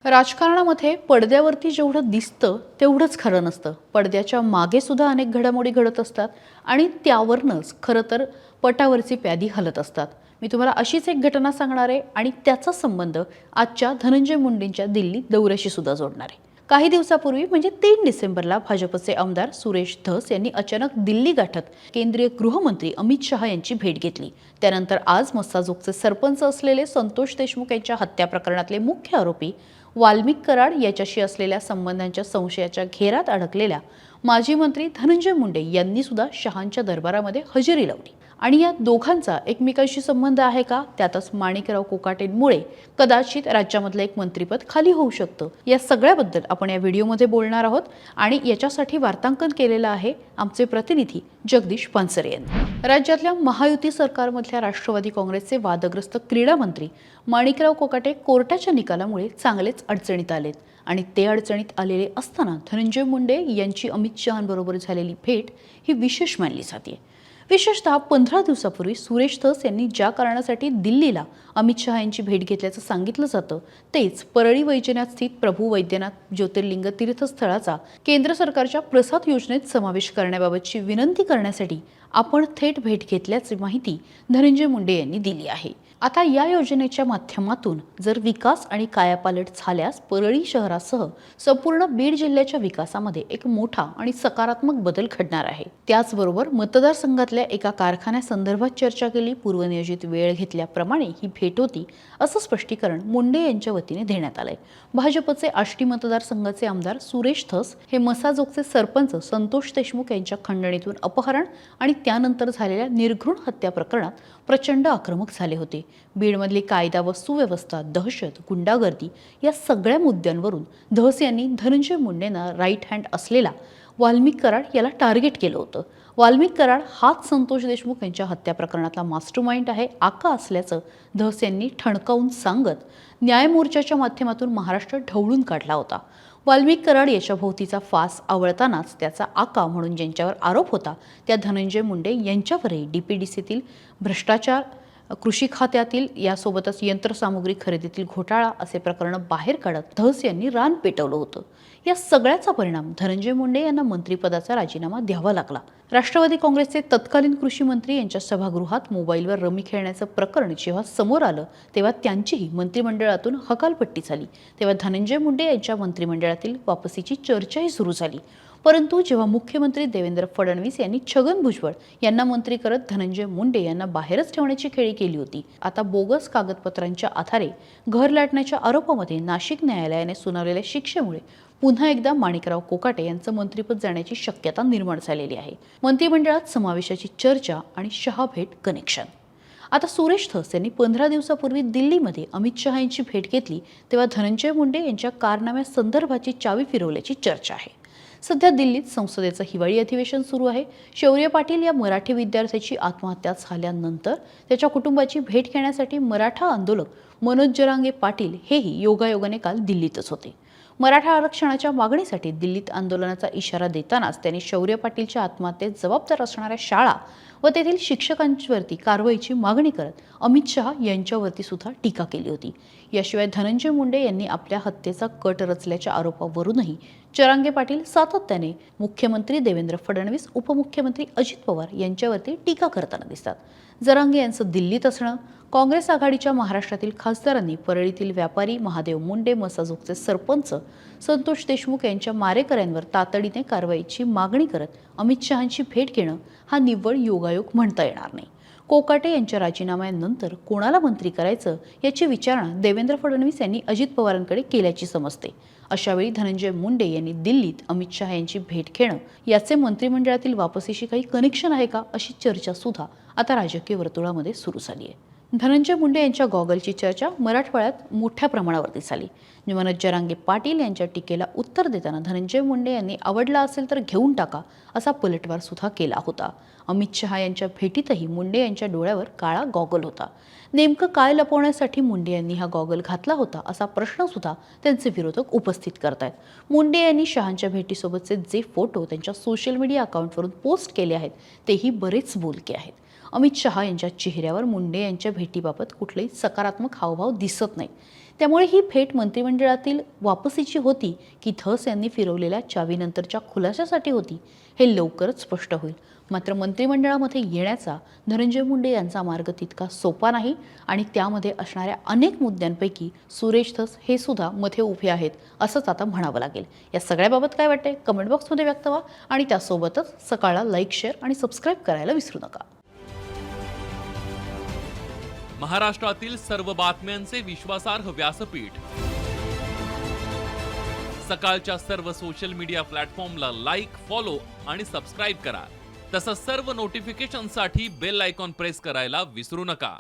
राजकारणामध्ये पडद्यावरती जेवढं दिसतं तेवढंच खरं नसतं. पडद्याच्या मागे सुद्धा अनेक घडामोडी घडत असतात आणि त्यावरनंच खरं तर पटावरची प्यादी हलत असतात. मी तुम्हाला अशीच एक घटना सांगणार आहे आणि त्याचा संबंध आजच्या धनंजय मुंडेंच्या दिल्ली दौऱ्याशी सुद्धा जोडणार आहे. काही दिवसापूर्वी म्हणजे 3 डिसेंबरला भाजपचे आमदार सुरेश धस यांनी अचानक दिल्ली गाठत केंद्रीय गृहमंत्री अमित शहा यांची भेट घेतली. त्यानंतर आज मस्साजोगचे सरपंच असलेले संतोष देशमुख यांच्या हत्या प्रकरणातले मुख्य आरोपी वाल्मिक कराड याच्याशी असलेल्या संबंधांच्या संशयाच्या घेरात अडकलेल्या माजी मंत्री धनंजय मुंडे यांनी सुद्धा शहांच्या दरबारामध्ये हजेरी लावली. आणि या दोघांचा एकमेकांशी संबंध आहे का? त्यातच माणिकराव कोकाटेंमुळे कदाचित राज्यामधलं एक मंत्रिपद खाली होऊ शकतं. या सगळ्याबद्दल आपण या व्हिडिओमध्ये बोलणार आहोत आणि याच्यासाठी वार्तांकन केलेलं आहे आमचे प्रतिनिधी जगदीश पानसरे यांनी. राज्यातल्या महायुती सरकारमधल्या राष्ट्रवादी काँग्रेसचे वादग्रस्त क्रीडा मंत्री माणिकराव कोकाटे कोर्टाच्या निकालामुळे चांगलेच अडचणीत आलेत आणि ते अडचणीत आलेले असताना धनंजय मुंडे यांची अमित शहांबरोबर झालेली भेट ही विशेष मानली जाते. विशेषतः 15 दिवसापूर्वी सुरेश धस यांनी ज्या कारणासाठी दिल्लीला अमित शहा यांची भेट घेतल्याचं सांगितलं जातं तेच परळी वैजनाथ स्थित प्रभू वैद्यनाथ ज्योतिर्लिंग तीर्थस्थळाचा केंद्र सरकारच्या प्रसाद योजनेत समावेश करण्याबाबतची विनंती करण्यासाठी आपण थेट भेट घेतल्याची माहिती धनंजय मुंडे यांनी दिली आहे. आता या योजनेच्या माध्यमातून जर विकास आणि कायापालट झाल्यास परळी शहरासह संपूर्ण बीड जिल्ह्याच्या विकासामध्ये एक मोठा आणि सकारात्मक बदल घडणार आहे. त्याचबरोबर मतदारसंघातल्या एका कारखान्यासंदर्भात चर्चा केली, पूर्वनियोजित वेळ घेतल्याप्रमाणे ही भेट होती असं स्पष्टीकरण मुंडे यांच्या वतीने देण्यात आलंय. भाजपचे आष्टी मतदारसंघाचे आमदार सुरेश धस हे मसाजोगचे सरपंच संतोष देशमुख यांच्या खंडणीतून अपहरण आणि त्यानंतर झालेल्या निर्घृण हत्या प्रकरणात प्रचंड आक्रमक झाले होते. बीडमधली कायदा व सुव्यवस्था, दहशत, गुंडागर्दी या सगळ्या मुद्द्यांवरून धस यांनी धनंजय मुंडेंना राईट हँड असलेला वाल्मिक कराड याला टार्गेट केलं होतं. वाल्मिक कराड हाच संतोष देशमुख यांच्या हत्या प्रकरणातला मास्टरमाइंड आहे, आका असल्याचं धस यांनी ठणकावून सांगत न्यायमोर्चाच्या माध्यमातून महाराष्ट्र ढवळून काढला होता. वाल्मिक कराड याच्या भोवतीचा फास आवळतानाच त्याचा आका म्हणून ज्यांच्यावर आरोप होता त्या धनंजय मुंडे यांच्यावरही डीपीडीसीतील भ्रष्टाचार, कृषी खात्यातील यासोबतच यंत्रसामुग्री खरेदीतील घोटाळा असे प्रकरण बाहेर काढत धस यांनी रान पेटवलं होतं. या सगळ्याचा परिणाम धनंजय मुंडे यांना मंत्रिपदाचा राजीनामा द्यावा लागला. राष्ट्रवादी काँग्रेसचे तत्कालीन कृषी मंत्री यांच्या सभागृहात मोबाईलवर रमी खेळण्याचं प्रकरण जेव्हा समोर आलं तेव्हा त्यांचीही मंत्रिमंडळातून हकालपट्टी झाली. तेव्हा धनंजय मुंडे यांच्या मंत्रिमंडळातील वापसीची चर्चाही सुरू झाली. परंतु जेव्हा मुख्यमंत्री देवेंद्र फडणवीस यांनी छगन भुजबळ यांना मंत्री करत धनंजय मुंडे यांना बाहेरच ठेवण्याची खेळी केली होती. आता बोगस कागदपत्रांच्या आधारे घर लाटण्याच्या आरोपामध्ये नाशिक न्यायालयाने सुनावलेल्या शिक्षेमुळे पुन्हा एकदा माणिकराव कोकाटे यांचं मंत्रिपद जाण्याची शक्यता निर्माण झालेली आहे. मंत्रिमंडळात समावेशाची चर्चा आणि शहा भेट कनेक्शन. आता सुरेश धस यांनी 15 दिवसापूर्वी दिल्लीमध्ये अमित शहा यांची भेट घेतली तेव्हा धनंजय मुंडे यांच्या कारनाम्यासंदर्भाची चावी फिरवल्याची चर्चा आहे. सध्या दिल्लीत संसदेचं हिवाळी अधिवेशन सुरू आहे. शौर्य पाटील या मराठी विद्यार्थ्याची आत्महत्या झाल्यानंतर त्याच्या कुटुंबाची भेट घेण्यासाठी मराठा आंदोलक मनोज जरांगे पाटील हेही योगायोगाने काल दिल्लीतच होते. मराठा आरक्षणाच्या मागणीसाठी दिल्लीत आंदोलनाचा इशारा देतानाच त्यांनी शौर्य पाटीलच्या आत्महत्येत जबाबदार असणाऱ्या शाळा व तेथील शिक्षकांवरती कारवाईची मागणी करत अमित शहा यांच्यावरती सुद्धा टीका केली होती. याशिवाय धनंजय मुंडे यांनी आपल्या हत्येचा कट रचल्याच्या आरोपावरूनही जरांगे पाटील सातत्याने मुख्यमंत्री देवेंद्र फडणवीस, उपमुख्यमंत्री अजित पवार यांच्यावरती टीका करताना दिसतात. जरांगे यांचं दिल्लीत असणं, काँग्रेस आघाडीच्या महाराष्ट्रातील खासदारांनी परळीतील व्यापारी महादेव मुंडे, मसाजोगचे सरपंच संतोष देशमुख यांच्या मारेकऱ्यांवर तातडीने कारवाईची मागणी करत अमित शहांची भेट घेणं हा निव्वळ योगायोग म्हणता येणार नाही. कोकाटे यांच्या राजीनाम्यानंतर कोणाला मंत्री करायचं याची विचारणा देवेंद्र फडणवीस यांनी अजित पवारांकडे केल्याची समजते. अशावेळी धनंजय मुंडे यांनी दिल्लीत अमित शहा यांची भेट घेणं याचे मंत्रिमंडळातील वापसीशी काही कनेक्शन आहे का अशी चर्चा सुद्धा आता राजकीय वर्तुळामध्ये सुरू झाली आहे. धनंजय मुंडे यांच्या गॉगलची चर्चा मराठवाड्यात मोठ्या प्रमाणावरती झाली. मनोज जरांगे पाटील यांच्या टीकेला उत्तर देताना धनंजय मुंडे यांनी आवडला असेल तर घेऊन टाका असा पलटवार सुद्धा केला होता. अमित शहा यांच्या भेटीतही मुंडे यांच्या डोळ्यावर काळा गॉगल होता. नेमकं काय लपवण्यासाठी मुंडे यांनी हा गॉगल घातला होता असा प्रश्न सुद्धा त्यांचे विरोधक उपस्थित करतायत. मुंडे यांनी शहांच्या भेटीसोबतचे जे फोटो त्यांच्या सोशल मीडिया अकाउंटवरून पोस्ट केले आहेत तेही बरेच बोलके आहेत. अमित शहा यांच्या चेहऱ्यावर मुंडे यांच्या भेटीबाबत कुठलेही सकारात्मक हावभाव दिसत नाही. त्यामुळे ही भेट मंत्रिमंडळातील वापसीची होती की धस यांनी फिरवलेल्या चावीनंतरच्या खुलाशासाठी होती हे लवकरच स्पष्ट होईल. मात्र मंत्रिमंडळामध्ये येण्याचा धनंजय मुंडे यांचा मार्ग तितका सोपा नाही आणि त्यामध्ये असणाऱ्या अनेक मुद्द्यांपैकी सुरेश धस हे सुद्धा मध्ये उभे आहेत असंच आता म्हणावं लागेल. या सगळ्याबाबत काय वाटतंय कमेंट बॉक्समध्ये व्यक्त व्हा आणि त्यासोबतच सकाळला लाईक, शेअर आणि सबस्क्राईब करायला विसरू नका. महाराष्ट्रातील सर्व बातम्यांचे विश्वासार्ह व्यासपीठ सकाळच्या सर्व सोशल मीडिया प्लॅटफॉर्मला लाईक, फॉलो आणि सबस्क्राईब करा. तसंच सर्व नोटिफिकेशनसाठी बेल आयकॉन प्रेस करायला विसरू नका.